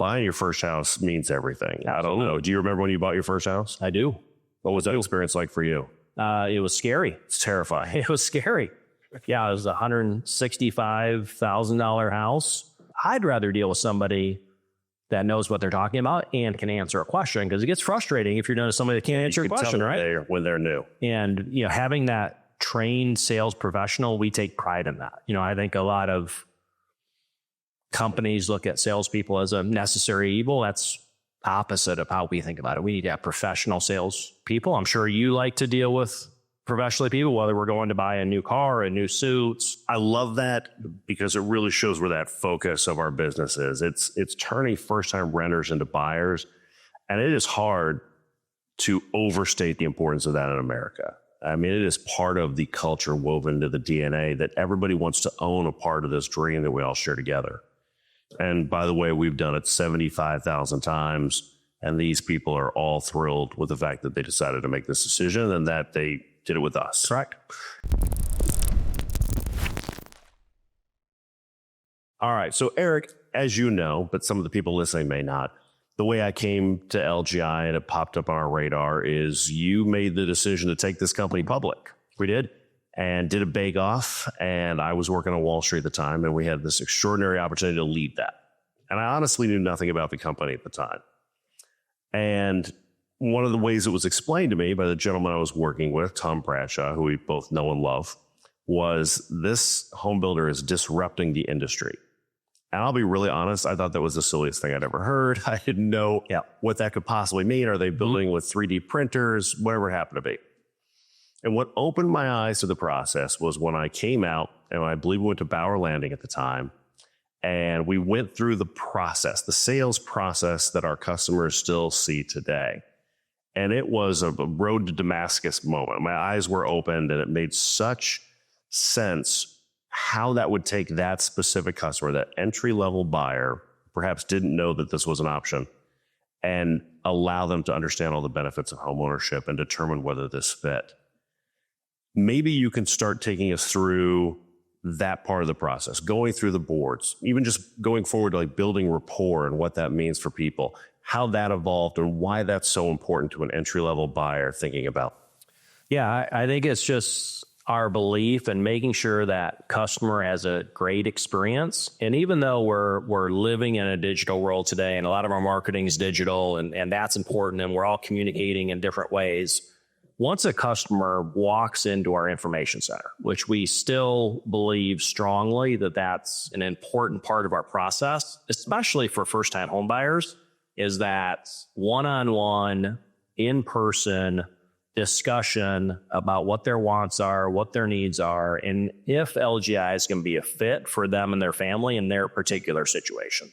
buying your first house means everything. Absolutely. I don't know. Do you remember when you bought your first house? I do. What was that experience like for you? It was scary. It's terrifying. It was scary. Yeah, it was a $165,000 house. I'd rather deal with somebody that knows what they're talking about and can answer a question, because it gets frustrating if you're dealing with somebody that can't answer a question, right? When they're new. And, having that trained sales professional, we take pride in that. I think a lot of companies look at salespeople as a necessary evil. That's opposite of how we think about it. We need to have professional salespeople. I'm sure you like to deal with professionally people, whether we're going to buy a new car, a new suits. I love that because it really shows where that focus of our business is. It's turning first-time renters into buyers, and it is hard to overstate the importance of that in America. I mean, it is part of the culture woven into the DNA that everybody wants to own a part of this dream that we all share together. And by the way, we've done it 75,000 times, and these people are all thrilled with the fact that they decided to make this decision and that they did it with us. Correct. All right. So Eric, as you know, but some of the people listening may not, the way I came to LGI and it popped up on our radar is you made the decision to take this company public. We did. And did a bake-off, and I was working on Wall Street at the time, and we had this extraordinary opportunity to lead that. And I honestly knew nothing about the company at the time. And one of the ways it was explained to me by the gentleman I was working with, Tom Bradshaw, who we both know and love, was this home builder is disrupting the industry. And I'll be really honest, I thought that was the silliest thing I'd ever heard. I didn't know what that could possibly mean. Are they building with 3D printers? Whatever it happened to be. And what opened my eyes to the process was when I came out, and I believe we went to Bauer Landing at the time, and we went through the process, the sales process that our customers still see today. And it was a road to Damascus moment. My eyes were opened, and it made such sense how that would take that specific customer, that entry-level buyer, perhaps didn't know that this was an option, and allow them to understand all the benefits of homeownership and determine whether this fit. Maybe you can start taking us through that part of the process, going through the boards, even just going forward to like building rapport and what that means for people, how that evolved and why that's so important to an entry-level buyer thinking about. Yeah, I think it's just our belief in making sure that customer has a great experience. And even though we're living in a digital world today, and a lot of our marketing is digital, and that's important, and we're all communicating in different ways, once a customer walks into our information center, which we still believe strongly that that's an important part of our process, especially for first-time home buyers, is that one-on-one, in-person discussion about what their wants are, what their needs are, and if LGI is going to be a fit for them and their family in their particular situation.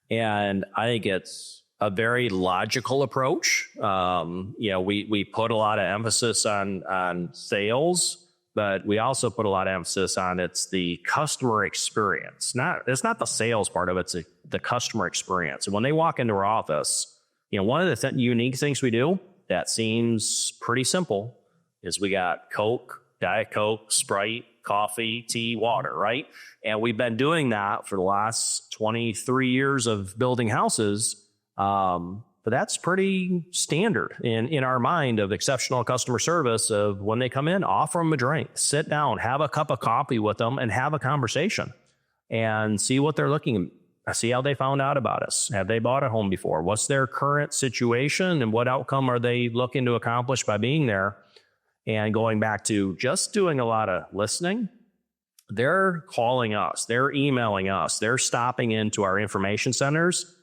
And I think it's a very logical approach. We put a lot of emphasis on sales, but we also put a lot of emphasis on it's the customer experience. It's not the sales part of it, it's the customer experience. And when they walk into our office, one of the unique things we do that seems pretty simple is we got Coke, Diet Coke, Sprite, coffee, tea, water, right? And we've been doing that for the last 23 years of building houses. But that's pretty standard in our mind of exceptional customer service of when they come in, offer them a drink, sit down, have a cup of coffee with them and have a conversation and see what they're looking, see how they found out about us. Have they bought a home before? What's their current situation and what outcome are they looking to accomplish by being there? And going back to just doing a lot of listening, they're calling us, they're emailing us, they're stopping into our information centers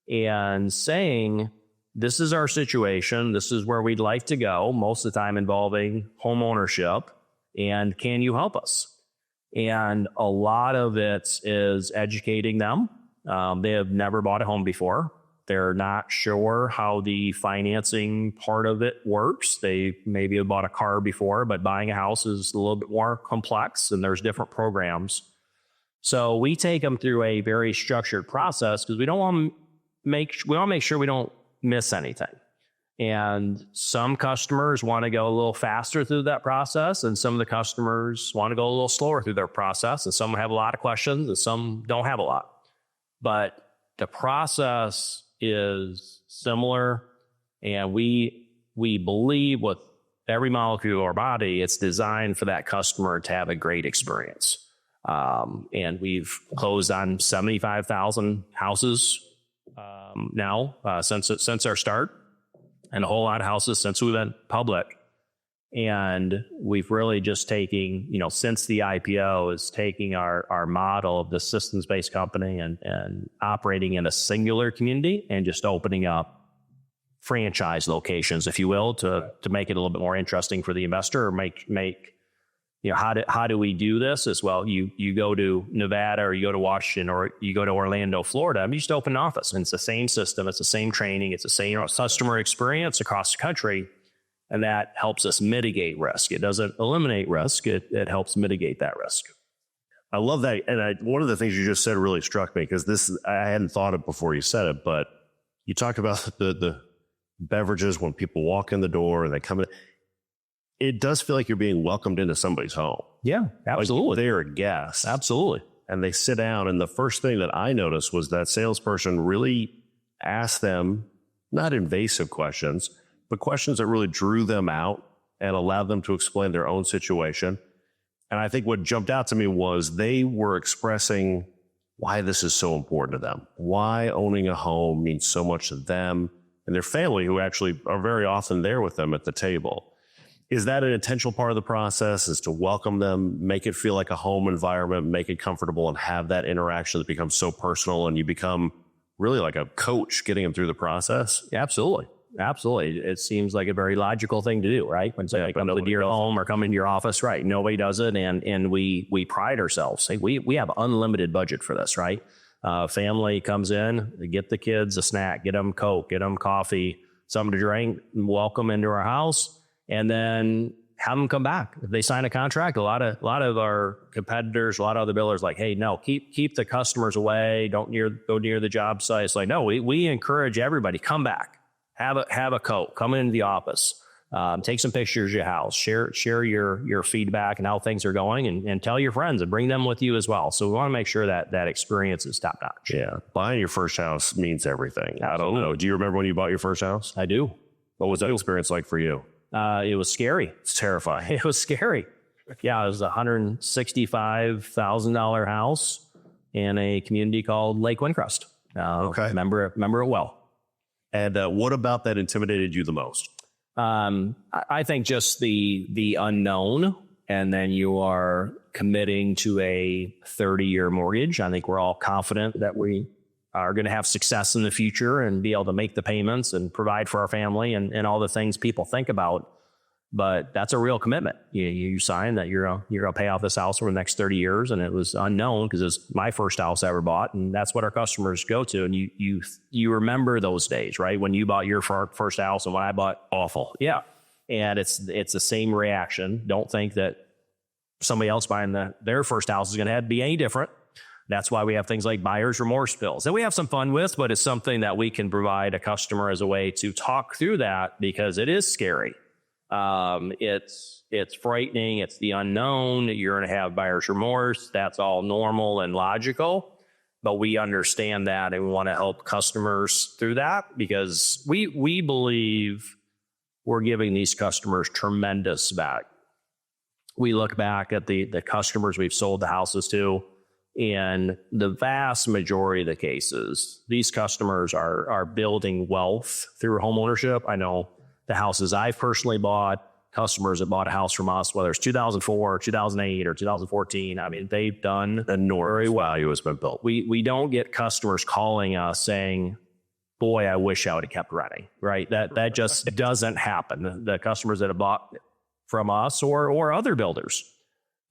and saying, this is our situation, this is where we'd like to go, most of the time involving home ownership, and can you help us? And a lot of it is educating them. They have never bought a home before. They're not sure how the financing part of it works. They maybe have bought a car before, but buying a house is a little bit more complex, and there's different programs. So we take them through a very structured process because we want to make sure we don't miss anything. And some customers want to go a little faster through that process, and some of the customers want to go a little slower through their process, and some have a lot of questions and some don't have a lot. But the process is similar, and we believe with every molecule of our body, it's designed for that customer to have a great experience. And we've closed on 75,000 houses now since our start, and a whole lot of houses since we've been public. And we've really just taking, since the IPO, is taking our model of the systems-based company and operating in a singular community and just opening up franchise locations, if you will, to make it a little bit more interesting for the investor, or make how do we do this as well? You go to Nevada, or you go to Washington, or you go to Orlando, Florida, and you just open an office, and it's the same system, it's the same training, it's the same customer experience across the country. And that helps us mitigate risk. It doesn't eliminate risk. It helps mitigate that risk. I love that. And one of the things you just said really struck me, because I hadn't thought of before you said it, but you talked about the beverages when people walk in the door and they come in. It does feel like you're being welcomed into somebody's home. Yeah, absolutely. Like they're a guest. Absolutely. And they sit down. And the first thing that I noticed was that salesperson really asked them, not invasive questions, but questions that really drew them out and allowed them to explain their own situation. And I think what jumped out to me was they were expressing why this is so important to them, why owning a home means so much to them and their family, who actually are very often there with them at the table. Is that an intentional part of the process, is to welcome them, make it feel like a home environment, make it comfortable, and have that interaction that becomes so personal, and you become really like a coach getting them through the process? Yeah, absolutely. Absolutely. It seems like a very logical thing to do, right? When somebody comes into your home or come into your office, right? Nobody does it. And we pride ourselves. We have unlimited budget for this, right? Family comes in, they get the kids a snack, get them Coke, get them coffee, something to drink, welcome into our house, and then have them come back. If they sign a contract, a lot of our competitors, a lot of other builders, like, hey, no, keep the customers away. Don't go near the job site. It's like, no, we encourage everybody, come back. Have a Coke, come into the office, take some pictures of your house, share your feedback and how things are going, and tell your friends and bring them with you as well. So we want to make sure that experience is top notch. Yeah. Buying your first house means everything. Absolutely. I don't know. Do you remember when you bought your first house? I do. What was that experience like for you? It was scary. It's terrifying. It was scary. Yeah. It was a $165,000 house in a community called Lake Windcrest. Okay. Remember it well. And what about that intimidated you the most? I think just the unknown, and then you are committing to a 30-year mortgage. I think we're all confident that we are going to have success in the future and be able to make the payments and provide for our family and all the things people think about. But that's a real commitment. You sign that you're going to pay off this house over the next 30 years. And it was unknown because it's my first house I ever bought. And that's what our customers go to. And you remember those days, right? When you bought your first house and when I bought. Awful. Yeah. And it's the same reaction. Don't think that somebody else buying their first house is going to be any different. That's why we have things like buyer's remorse bills that we have some fun with, but it's something that we can provide a customer as a way to talk through that, because it is scary. It's frightening. It's the unknown. You're going to have buyer's remorse. That's all normal and logical, but we understand that and we want to help customers through that, because we believe we're giving these customers tremendous value. We look back at the customers we've sold the houses to, and the vast majority of the cases, these customers are building wealth through homeownership. I know the houses I've personally bought, customers that bought a house from us, whether it's 2004, 2008, or 2014, I mean, they've done Enormous value has been built. We don't get customers calling us saying, boy, I wish I would have kept renting, right? That just doesn't happen. The customers that have bought from us or other builders,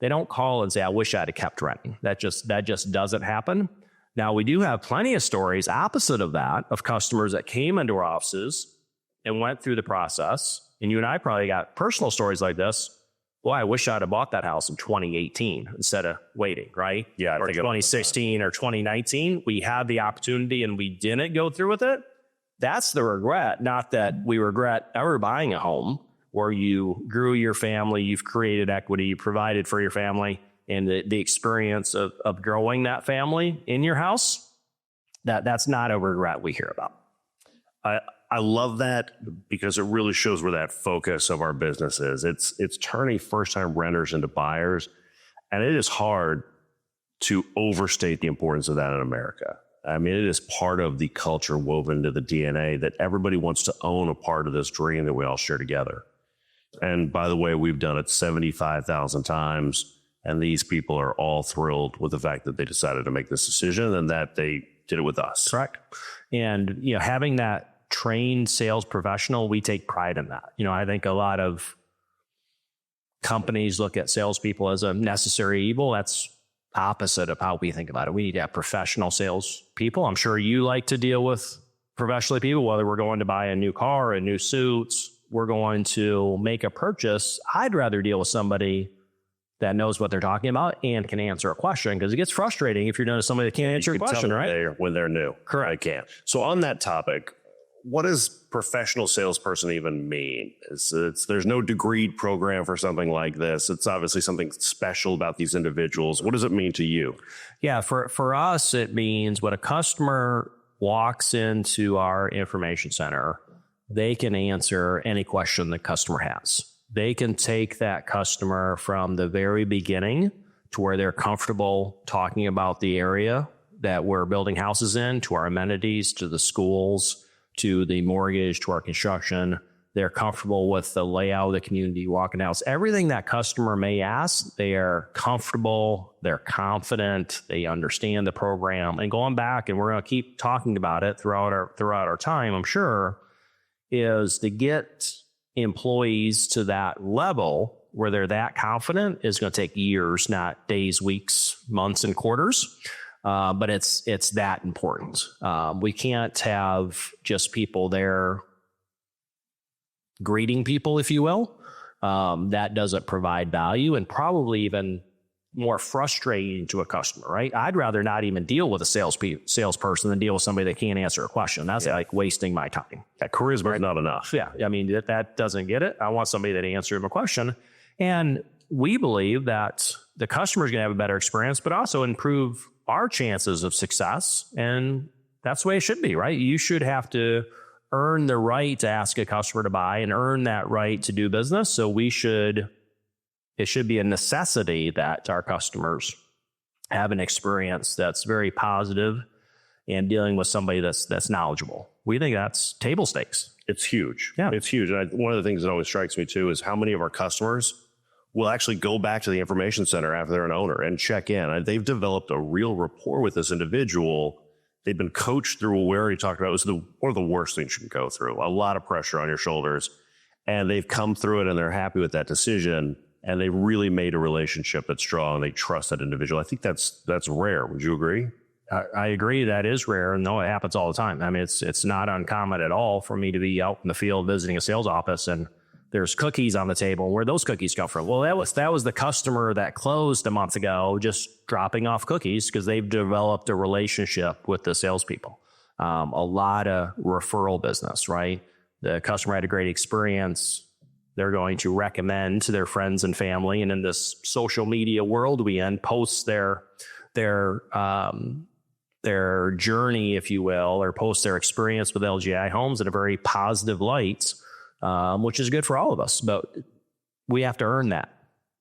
they don't call and say, I wish I'd have kept renting. That just doesn't happen. Now, we do have plenty of stories opposite of that, of customers that came into our offices and went through the process. And you and I probably got personal stories like this. Boy, I wish I'd have bought that house in 2018 instead of waiting, right? Yeah. Or 2016 or 2019. We had the opportunity and we didn't go through with it. That's the regret. Not that we regret ever buying a home where you grew your family, you've created equity, you provided for your family, and the experience of growing that family in your house. That's not a regret we hear about. I love that because it really shows where that focus of our business is. It's turning first-time renters into buyers, and it is hard to overstate the importance of that in America. I mean, it is part of the culture woven into the DNA that everybody wants to own a part of this dream that we all share together. And by the way, we've done it 75,000 times, and these people are all thrilled with the fact that they decided to make this decision and that they did it with us. Correct. And, having that trained sales professional, we take pride in that. I think a lot of companies look at salespeople as a necessary evil. That's opposite of how we think about it. We need to have professional salespeople. I'm sure you like to deal with professional people, whether we're going to buy a new car, a new suits, we're going to make a purchase. I'd rather deal with somebody that knows what they're talking about and can answer a question, because it gets frustrating if you're dealing with somebody that can't answer a question, right? When they're new. Correct. I can't. So on that topic, what does professional salesperson even mean? There's no degreed program for something like this. It's obviously something special about these individuals. What does it mean to you? Yeah, for us, it means when a customer walks into our information center, they can answer any question the customer has. They can take that customer from the very beginning to where they're comfortable talking about the area that we're building houses in, to our amenities, to the schools, to the mortgage, to our construction. They're comfortable with the layout of the community, walking out. Everything that customer may ask, they are comfortable, they're confident, they understand the program. And going back, and we're going to keep talking about it throughout our time, I'm sure, is to get employees to that level where they're that confident is going to take years, not days, weeks, months, and quarters. But it's that important. We can't have just people there greeting people, if you will. That doesn't provide value, and probably even more frustrating to a customer, right? I'd rather not even deal with a salesperson than deal with somebody that can't answer a question. That's like wasting my time. That charisma is not enough. Yeah. I mean, that doesn't get it. I want somebody that answers my question. And we believe that the customer is going to have a better experience, but also improve our chances of success. And that's the way it should be, right? You should have to earn the right to ask a customer to buy and earn that right to do business. So it should be a necessity that our customers have an experience that's very positive and dealing with somebody that's knowledgeable. We think that's table stakes. It's huge. Yeah. It's huge. And one of the things that always strikes me too is how many of our customers will actually go back to the information center after they're an owner and check in. They've developed a real rapport with this individual. They've been coached through what we already talked about. It was one of the worst things you can go through. A lot of pressure on your shoulders. And they've come through it and they're happy with that decision. And they really made a relationship that's strong. They trust that individual. I think that's rare. Would you agree? I agree that is rare. And no, it happens all the time. I mean, it's not uncommon at all for me to be out in the field visiting a sales office and there's cookies on the table. Where those cookies come from? Well, that was the customer that closed a month ago, just dropping off cookies because they've developed a relationship with the salespeople. A lot of referral business, right? The customer had a great experience. They're going to recommend to their friends and family, and in this social media world we in, post their journey, if you will, or post their experience with LGI Homes in a very positive light, which is good for all of us. But we have to earn that.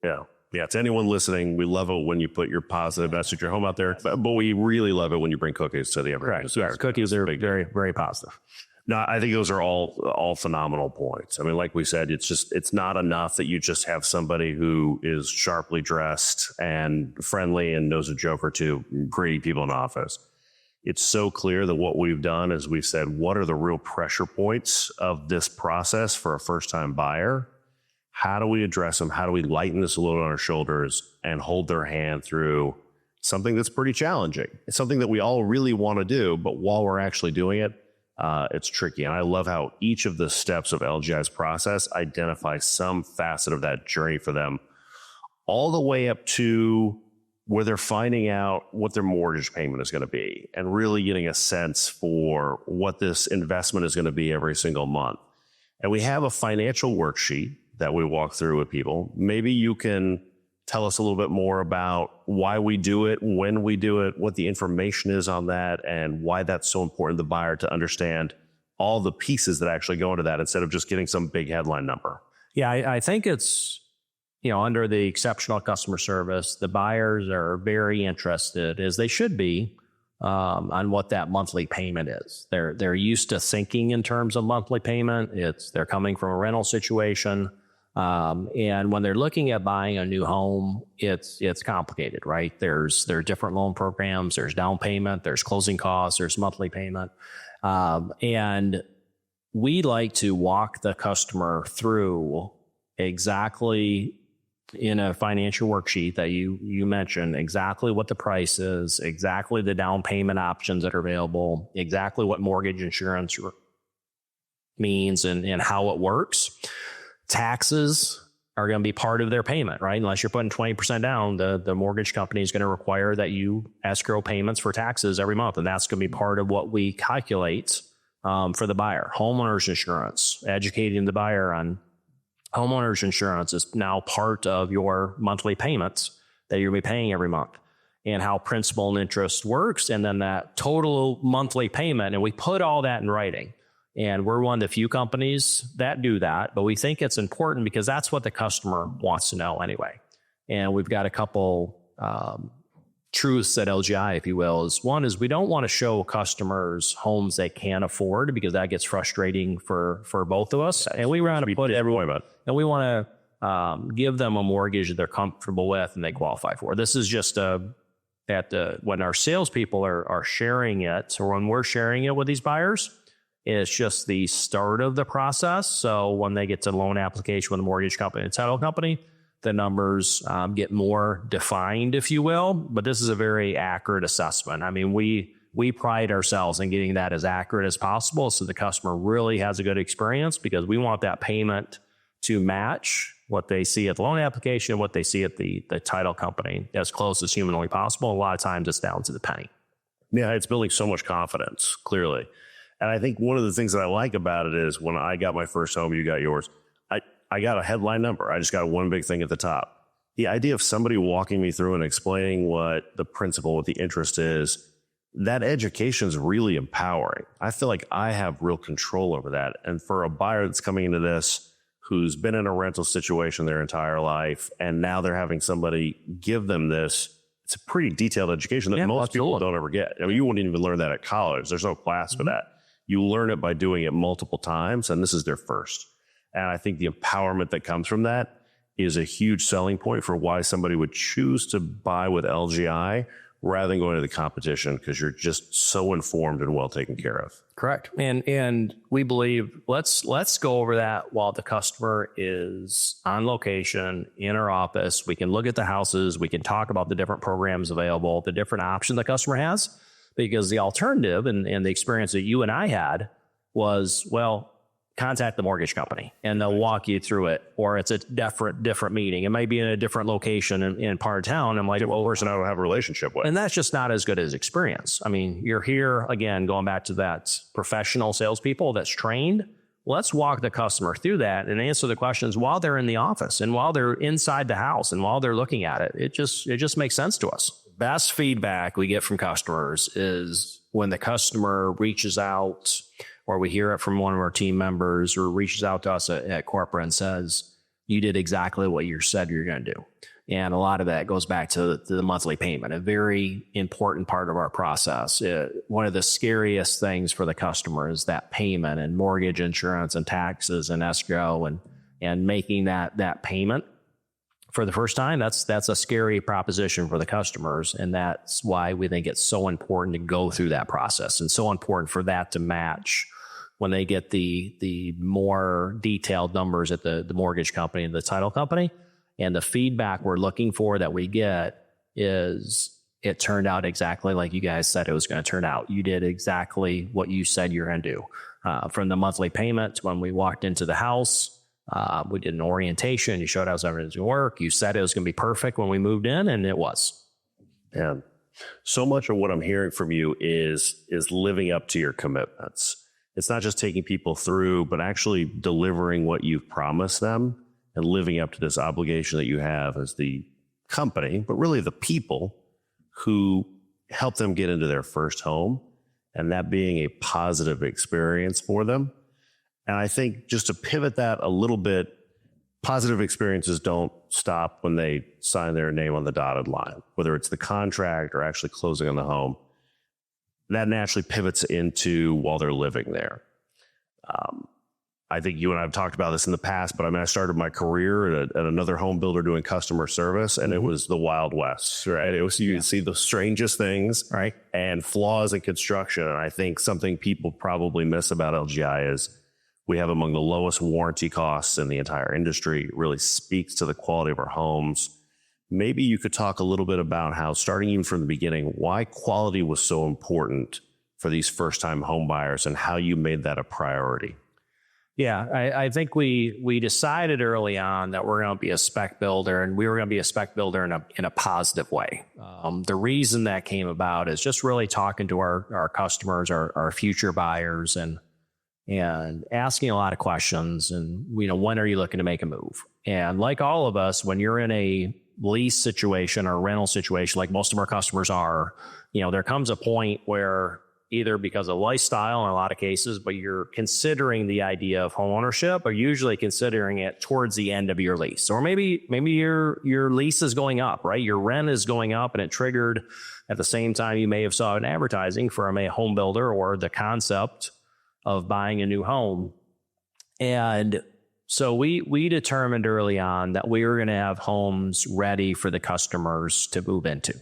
Yeah. To anyone listening, we love it when you put your positive message, your home out there, but we really love it when you bring cookies to the information. Correct. Cookies are very, very positive. No, I think those are all phenomenal points. I mean, like we said, it's not enough that you just have somebody who is sharply dressed and friendly and knows a joke or two greeting people in the office. It's so clear that what we've done is we've said, what are the real pressure points of this process for a first-time buyer? How do we address them? How do we lighten this load on our shoulders and hold their hand through something that's pretty challenging? It's something that we all really want to do, but while we're actually doing it, it's tricky. And I love how each of the steps of LGI's process identify some facet of that journey for them, all the way up to where they're finding out what their mortgage payment is going to be and really getting a sense for what this investment is going to be every single month. And we have a financial worksheet that we walk through with people. Maybe you can tell us a little bit more about why we do it, when we do it, what the information is on that, and why that's so important to the buyer to understand all the pieces that actually go into that instead of just getting some big headline number. Yeah, I think it's, under the exceptional customer service, the buyers are very interested, as they should be, on what that monthly payment is. They're used to thinking in terms of monthly payment. They're coming from a rental situation. And when they're looking at buying a new home, it's complicated, right? There are different loan programs, there's down payment, there's closing costs, there's monthly payment. And we like to walk the customer through exactly in a financial worksheet that you mentioned, exactly what the price is, exactly the down payment options that are available, exactly what mortgage insurance means and how it works. Taxes are going to be part of their payment, right? Unless you're putting 20% down, the mortgage company is going to require that you escrow payments for taxes every month. And that's going to be part of what we calculate for the buyer. Homeowners insurance, educating the buyer on homeowners insurance is now part of your monthly payments that you'll be paying every month, and how principal and interest works, and then that total monthly payment. And we put all that in writing. And we're one of the few companies that do that, but we think it's important because that's what the customer wants to know anyway. And we've got a couple truths at LGI, if you will. One is we don't want to show customers homes they can't afford, because that gets frustrating for both of us. And we want to put everyone about it. And we want to give them a mortgage that they're comfortable with and they qualify for. This is just when our salespeople are sharing it, or when we're sharing it with these buyers, it's just the start of the process. So when they get to loan application with a mortgage company and title company, the numbers get more defined, if you will. But this is a very accurate assessment. I mean, we pride ourselves in getting that as accurate as possible, so the customer really has a good experience, because we want that payment to match what they see at the loan application, what they see at the title company, as close as humanly possible. A lot of times it's down to the penny. Yeah, it's building so much confidence, clearly. And I think one of the things that I like about it is when I got my first home, you got yours, I got a headline number. I just got one big thing at the top. The idea of somebody walking me through and explaining what the principal, what the interest is, that education is really empowering. I feel like I have real control over that. And for a buyer that's coming into this, who's been in a rental situation their entire life, and now they're having somebody give them this, it's a pretty detailed education that most people don't ever get. I mean, you wouldn't even learn that at college. There's no class for that. You learn it by doing it multiple times, and this is their first. And I think the empowerment that comes from that is a huge selling point for why somebody would choose to buy with LGI rather than going to the competition, because you're just so informed and well taken care of. Correct. And we believe let's go over that while the customer is on location in our office. We can look at the houses. We can talk about the different programs available, the different options the customer has, because the alternative and the experience that you and I had was, well, contact the mortgage company and they'll walk you through it, or it's a different meeting. It might be in a different location in part of town. I'm like, well, person I don't have a relationship with. And that's just not as good as experience. I mean, you're here, again, going back to that professional salespeople that's trained. Let's walk the customer through that and answer the questions while they're in the office and while they're inside the house and while they're looking at it. It just makes sense to us. Best feedback we get from customers is when the customer reaches out, or we hear it from one of our team members, or reaches out to us at corporate and says, you did exactly what you said you're going to do. And a lot of that goes back to the monthly payment, a very important part of our process. One of the scariest things for the customer is that payment, and mortgage insurance and taxes and escrow and making that payment for the first time. That's a scary proposition for the customers. And that's why we think it's so important to go through that process, and so important for that to match when they get the more detailed numbers at the mortgage company and the title company. And the feedback we're looking for that we get is, it turned out exactly like you guys said it was going to turn out. You did exactly what you said you're going to do. From the monthly payment to when we walked into the house, we did an orientation. You showed us how everything's going to work. You said it was going to be perfect when we moved in, and it was. And so much of what I'm hearing from you is living up to your commitments. It's not just taking people through, but actually delivering what you've promised them and living up to this obligation that you have as the company, but really the people who help them get into their first home, and that being a positive experience for them. And I think just to pivot that a little bit, positive experiences don't stop when they sign their name on the dotted line, whether it's the contract or actually closing on the home. That naturally pivots into while they're living there. I think you and I have talked about this in the past, but I mean, I started my career at another home builder doing customer service, and it was the Wild West, right? It was, you see the strangest things, right? And flaws in construction. And I think something people probably miss about LGI is we have among the lowest warranty costs in the entire industry. It really speaks to the quality of our homes. Maybe you could talk a little bit about how, starting even from the beginning, why quality was so important for these first-time home buyers and how you made that a priority. Yeah, I think we decided early on that we're going to be a spec builder, and we were going to be a spec builder in a positive way. The reason that came about is just really talking to our customers, our future buyers, and asking a lot of questions. And when are you looking to make a move? And like all of us, when you're in a lease situation or rental situation, like most of our customers are, there comes a point where, either because of lifestyle in a lot of cases, but you're considering the idea of home ownership, or usually considering it towards the end of your lease. Or maybe your lease is going up, right? Your rent is going up, and it triggered at the same time you may have saw an advertising from a home builder or the concept of buying a new home. And so we determined early on that we were going to have homes ready for the customers to move into.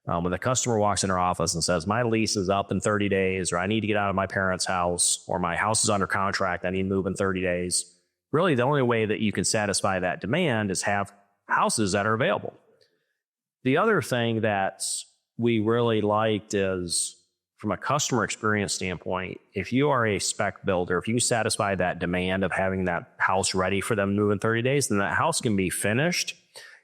When the customer walks in our office and says, my lease is up in 30 days, or I need to get out of my parents' house, or my house is under contract, I need to move in 30 days. Really, the only way that you can satisfy that demand is have houses that are available. The other thing that we really liked is, from a customer experience standpoint, if you are a spec builder, if you satisfy that demand of having that house ready for them to move in 30 days, then that house can be finished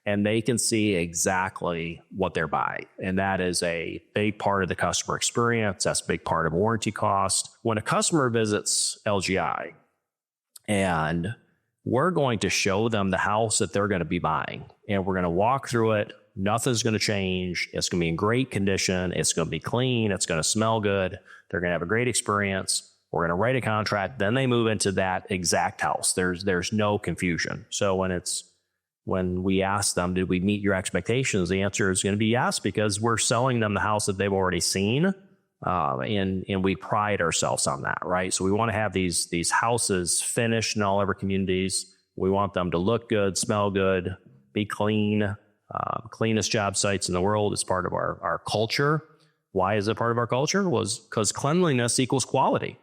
and they can see exactly what they're buying. And that is a big part of the customer experience. That's a big part of warranty cost. When a customer visits LGI, and we're going to show them the house that they're going to be buying, and we're going to walk through it. Nothing's going to change. It's going to be in great condition. It's going to be clean. It's going to smell good. They're going to have a great experience. We're going to write a contract. Then they move into that exact house. There's no confusion. So when we ask them, did we meet your expectations? The answer is going to be yes, because we're selling them the house that they've already seen. And we pride ourselves on that, right? So we want to have these houses finished in all of our communities. We want them to look good, smell good, be clean. Cleanest job sites in the world is part of our culture. Why is it part of our culture? Was because cleanliness equals quality.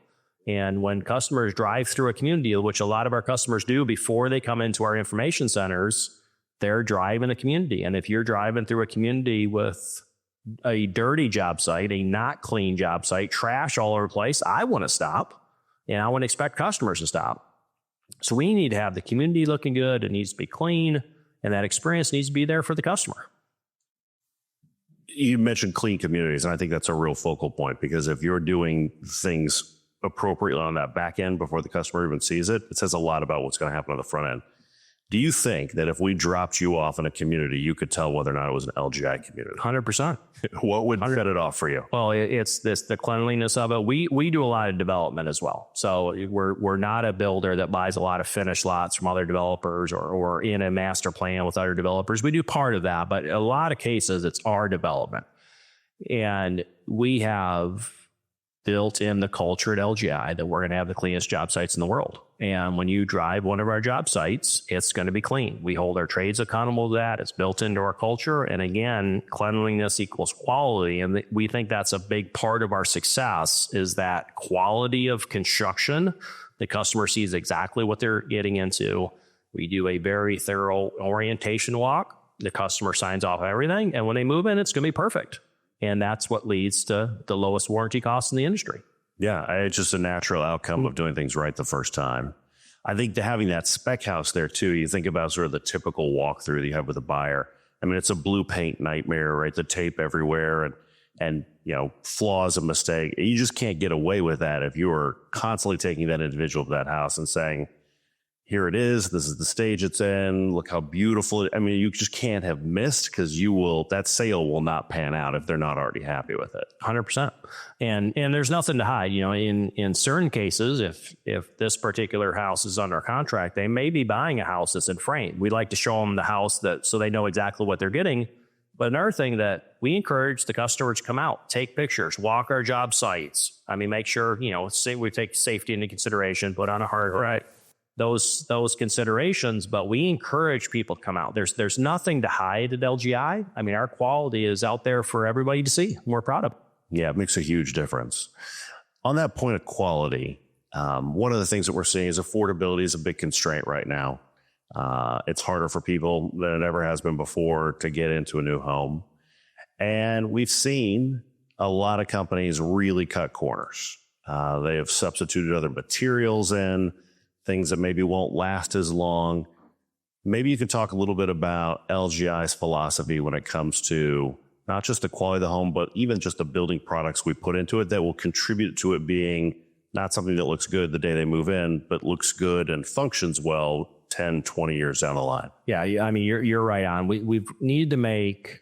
And when customers drive through a community, which a lot of our customers do before they come into our information centers, they're driving the community. And if you're driving through a community with a dirty job site, a not clean job site, trash all over the place, I want to stop, and I want to expect customers to stop. So we need to have the community looking good. It needs to be clean, and that experience needs to be there for the customer. You mentioned clean communities, and I think that's a real focal point, because if you're doing things appropriately on that back end before the customer even sees it, it says a lot about what's going to happen on the front end. Do you think that if we dropped you off in a community, you could tell whether or not it was an LGI community? 100%. What would set it off for you? Well, it's the cleanliness of it. We do a lot of development as well. So we're not a builder that buys a lot of finished lots from other developers or in a master plan with other developers. We do part of that, but a lot of cases it's our development. And we have built in the culture at LGI that we're going to have the cleanest job sites in the world. And when you drive one of our job sites, it's going to be clean. We hold our trades accountable to that. It's built into our culture. And again, cleanliness equals quality. And we think that's a big part of our success, is that quality of construction. The customer sees exactly what they're getting into. We do a very thorough orientation walk. The customer signs off everything. And when they move in, it's going to be perfect. And that's what leads to the lowest warranty costs in the industry. Yeah, it's just a natural outcome of doing things right the first time. I think having that spec house there too, you think about sort of the typical walkthrough that you have with a buyer. I mean, it's a blue paint nightmare, right? The tape everywhere and flaws, a mistake. You just can't get away with that if you are constantly taking that individual to that house and saying, here it is. This is the stage it's in. Look how beautiful it. I mean, you just can't have missed because that sale will not pan out if they're not already happy with it. 100%. And there's nothing to hide. In certain cases, if this particular house is under contract, they may be buying a house that's in frame. We'd like to show them the house so they know exactly what they're getting. But another thing that we encourage the customers to come out, take pictures, walk our job sites. I mean, make sure, we take safety into consideration, put on a hard right. Those considerations, but we encourage people to come out. There's nothing to hide at LGI. I mean, our quality is out there for everybody to see. We're proud of it. Yeah, it makes a huge difference. On that point of quality, one of the things that we're seeing is affordability is a big constraint right now. It's harder for people than it ever has been before to get into a new home. And we've seen a lot of companies really cut corners. They have substituted other materials in, things that maybe won't last as long. Maybe you could talk a little bit about LGI's philosophy when it comes to not just the quality of the home, but even just the building products we put into it that will contribute to it being not something that looks good the day they move in, but looks good and functions well 10, 20 years down the line. Yeah, I mean, you're right on. We've needed to make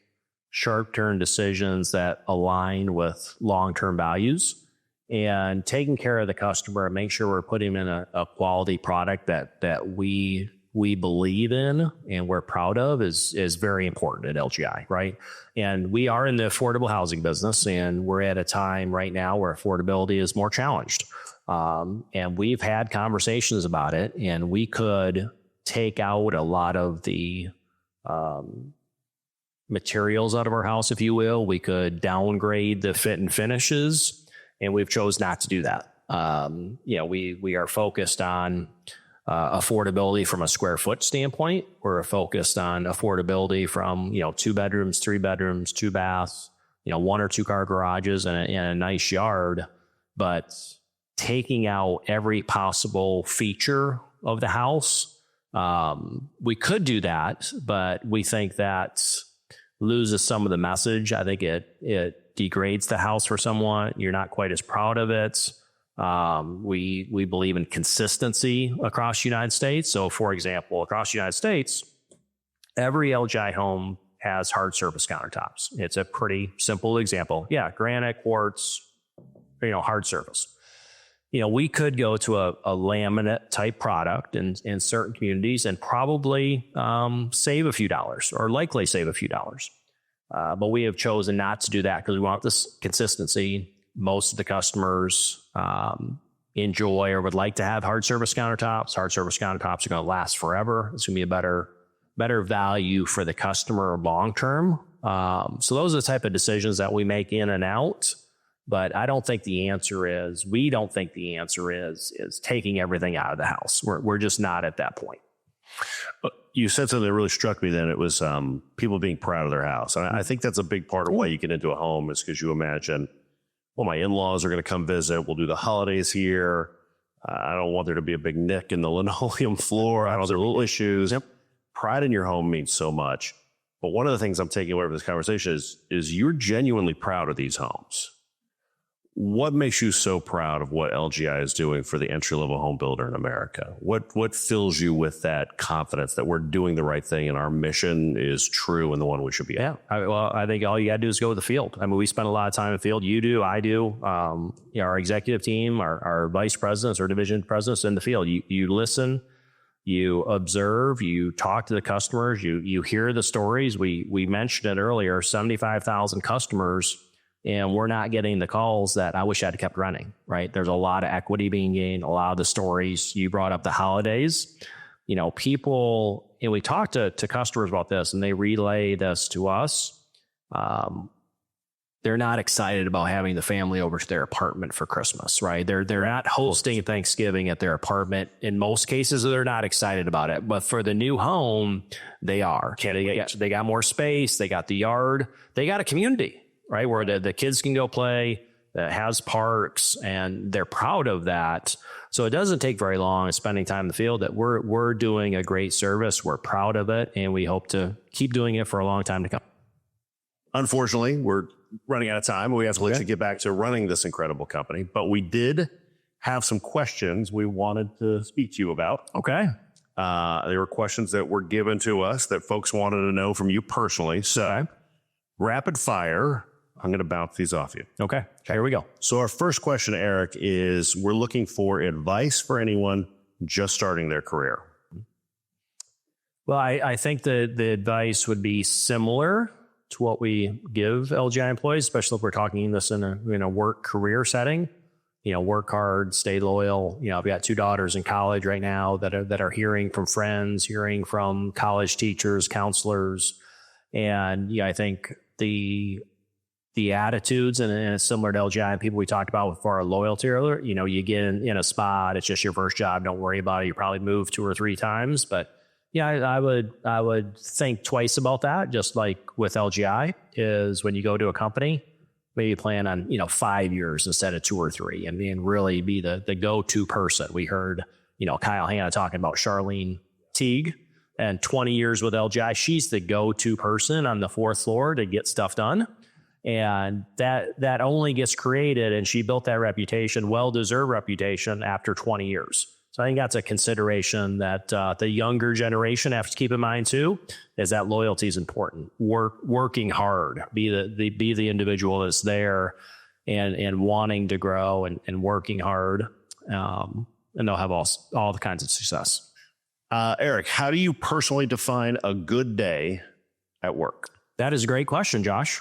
sharp-turn decisions that align with long-term values, and taking care of the customer and make sure we're putting them in a quality product that we believe in and we're proud of is very important at LGI, right? And we are in the affordable housing business, and we're at a time right now where affordability is more challenged. And we've had conversations about it, and we could take out a lot of the materials out of our house, if you will. We could downgrade the fit and finishes, and we've chose not to do that. We are focused on affordability from a square foot standpoint. We're focused on affordability from 2 bedrooms, 3 bedrooms, 2 baths, 1 or 2 car garages and a nice yard, but taking out every possible feature of the house. We could do that, but we think that loses some of the message. I think it degrades the house for someone. You're not quite as proud of it. We believe in consistency across the United States. So, for example, across the United States, every LGI home has hard surface countertops. It's a pretty simple example. Yeah, granite, quartz, hard surface. We could go to a laminate type product in certain communities and probably save a few dollars, or likely save a few dollars. But we have chosen not to do that because we want this consistency. Most of the customers enjoy or would like to have hard surface countertops. Hard surface countertops are going to last forever. It's going to be a better value for the customer long term. So those are the type of decisions that we make in and out. But I don't think the answer is, we don't think the answer is taking everything out of the house. We're just not at that point. You said something that really struck me then. It was people being proud of their house. And I think that's a big part of why you get into a home, is because you imagine, well, my in-laws are going to come visit. We'll do the holidays here. I don't want there to be a big nick in the linoleum floor. I don't want there little issues. Yep. Pride in your home means so much. But one of the things I'm taking away from this conversation is you're genuinely proud of these homes. What makes you so proud of what LGI is doing for the entry-level home builder in America? What fills you with that confidence that we're doing the right thing and our mission is true and the one we should be at? I think all you got to do is go to the field. I mean, we spend a lot of time in the field. You do, I do. Our executive team, our vice presidents or division presidents in the field. You listen, you observe, you talk to the customers, you hear the stories. We mentioned it earlier, 75,000 customers. And we're not getting the calls that I wish I'd kept running, right? There's a lot of equity being gained, a lot of the stories. You brought up the holidays. People, and we talk to customers about this, and they relay this to us. They're not excited about having the family over to their apartment for Christmas, right? They're not hosting Thanksgiving at their apartment. In most cases, they're not excited about it. But for the new home, they are. They got more space. They got the yard. They got a community, right, where the kids can go play, that has parks, and they're proud of that. So it doesn't take very long spending time in the field that we're doing a great service. We're proud of it, and we hope to keep doing it for a long time to come. Unfortunately, we're running out of time. We have to let you get back to running this incredible company, but we did have some questions we wanted to speak to you about. Okay. They were questions that were given to us that folks wanted to know from you personally. So rapid fire, I'm going to bounce these off you. Okay. Here we go. So our first question, Eric, is we're looking for advice for anyone just starting their career. Well, I think the advice would be similar to what we give LGI employees, especially if we're talking this in a work career setting. Work hard, stay loyal. I've got 2 daughters in college right now that are hearing from friends, hearing from college teachers, counselors, and I think the attitudes and it's similar to LGI and people we talked about for our loyalty earlier. You get in a spot, it's just your first job. Don't worry about it. You probably move 2 or 3 times, but I would think twice about that. Just like with LGI, is when you go to a company, maybe plan on 5 years instead of 2 or 3, and really be the go-to person. We heard Kyle Hanna talking about Charlene Teague, and 20 years with LGI. She's the go-to person on the 4th floor to get stuff done. And that only gets created, and she built that reputation, well-deserved reputation, after 20 years. So I think that's a consideration that the younger generation have to keep in mind too, is that loyalty is important. Working hard, be the individual that's there and wanting to grow and working hard, and they'll have all the kinds of success. Eric, how do you personally define a good day at work? That is a great question, Josh.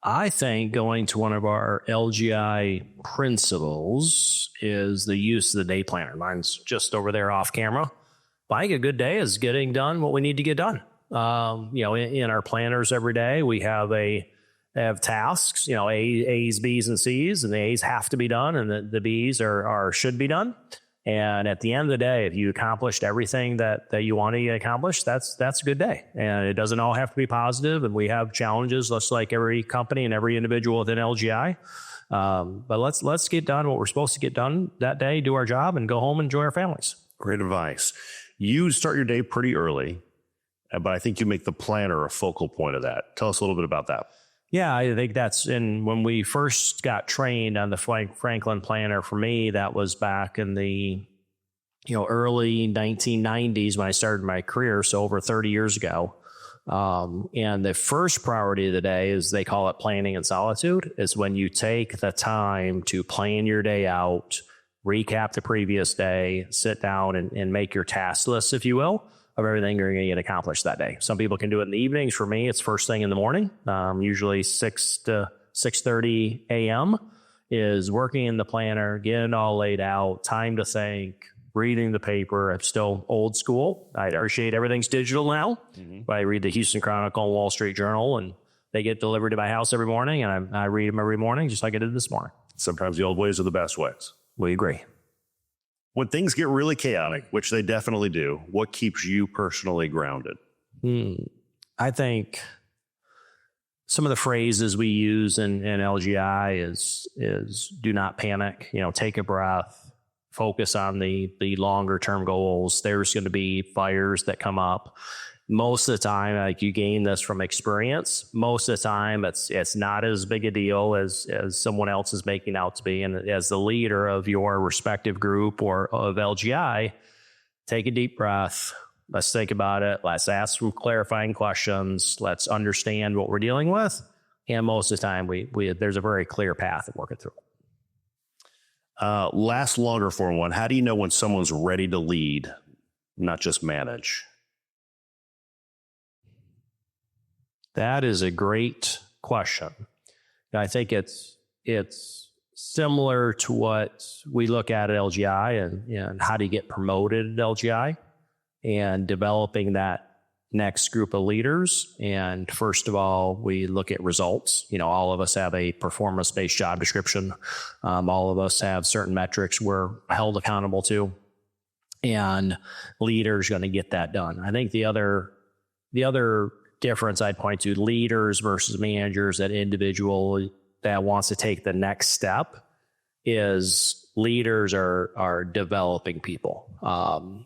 I think going to one of our LGI principles is the use of the day planner. Mine's just over there off camera. But I think a good day is getting done what we need to get done. In our planners every day, we have tasks, A's, B's, and C's, and the A's have to be done, and the B's should be done. And at the end of the day, if you accomplished everything that you want to accomplish, that's a good day. And it doesn't all have to be positive. And we have challenges, just like every company and every individual within LGI. But let's get done what we're supposed to get done that day, do our job, and go home and enjoy our families. Great advice. You start your day pretty early, but I think you make the planner a focal point of that. Tell us a little bit about that. Yeah, I think when we first got trained on the Franklin Planner, for me, that was back in the early 1990s when I started my career, so over 30 years ago. And the first priority of the day is, they call it planning in solitude, is when you take the time to plan your day out, recap the previous day, sit down and make your task list, if you will, of everything you're going to get accomplished that day. Some people can do it in the evenings. For me, it's first thing in the morning, usually 6 to 6:30 a.m. is working in the planner, getting it all laid out, time to think, reading the paper. I'm still old school. I appreciate everything's digital now, but I read the Houston Chronicle and Wall Street Journal, and they get delivered to my house every morning, and I read them every morning, just like I did this morning. Sometimes the old ways are the best ways. We agree. When things get really chaotic, which they definitely do, what keeps you personally grounded? I think some of the phrases we use in LGI is do not panic, take a breath, focus on the longer term goals. There's going to be fires that come up. Most of the time, like, you gain this from experience. Most of the time, it's not as big a deal as someone else is making out to be. And as the leader of your respective group or of LGI, take a deep breath. Let's think about it. Let's ask some clarifying questions. Let's understand what we're dealing with. And most of the time, there's a very clear path of working through it. Last longer form one. How do you know when someone's ready to lead, not just manage? That is a great question. I think it's similar to what we look at LGI and how do you get promoted at LGI and developing that next group of leaders. And first of all, we look at results. All of us have a performance-based job description. All of us have certain metrics we're held accountable to, and leaders going to get that done. I think the other difference I'd point to, leaders versus managers, that individual that wants to take the next step, is leaders are developing people.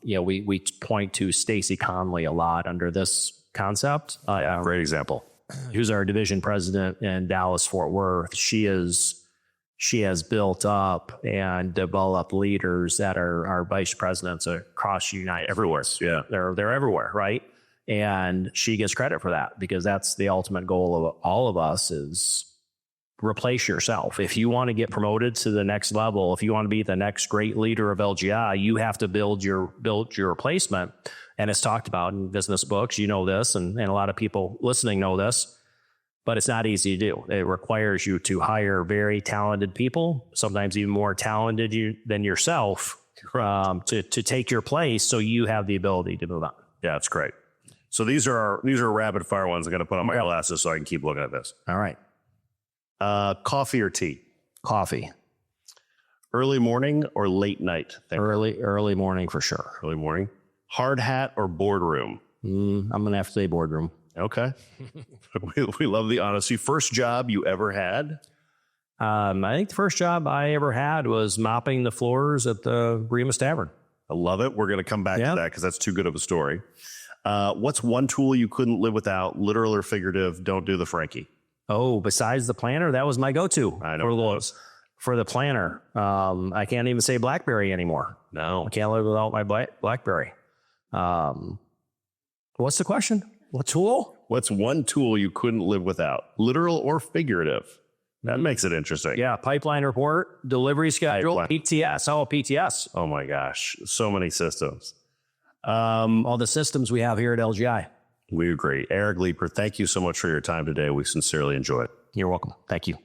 We point to Stacy Conley a lot under this concept. Great example. Who's our division president in Dallas Fort Worth. She she has built up and developed leaders that are vice presidents across the United Everywhere. States. Yeah. They're everywhere, right? And she gets credit for that because that's the ultimate goal of all of us is replace yourself. If you want to get promoted to the next level, if you want to be the next great leader of LGI, you have to build your replacement. And it's talked about in business books. You know this, and a lot of people listening know this. But it's not easy to do. It requires you to hire very talented people, sometimes even more talented than yourself, to take your place so you have the ability to move on. Yeah, it's great. So these are rapid fire ones. I'm going to put on my glasses so I can keep looking at this. All right. Coffee or tea? Coffee. Early morning or late night? Early morning for sure. Early morning. Hard hat or boardroom? I'm going to have to say boardroom. Okay. We love the honesty. First job you ever had? I think the first job I ever had was mopping the floors at the Remus Tavern. I love it. We're going to come back to that because that's too good of a story. What's one tool you couldn't live without, literal or figurative? Don't do the Frankie. Oh, besides the planner, that was my go-to. I know. For the planner. I can't even say BlackBerry anymore. No. I can't live without my BlackBerry. What's the question? What tool? What's one tool you couldn't live without, literal or figurative? That makes it interesting. Yeah, pipeline report, delivery schedule, PTS. Oh, PTS. Oh my gosh, so many systems. All the systems we have here at LGI. We agree. Eric Lipar, thank you so much for your time today. We sincerely enjoy it. You're welcome. Thank you.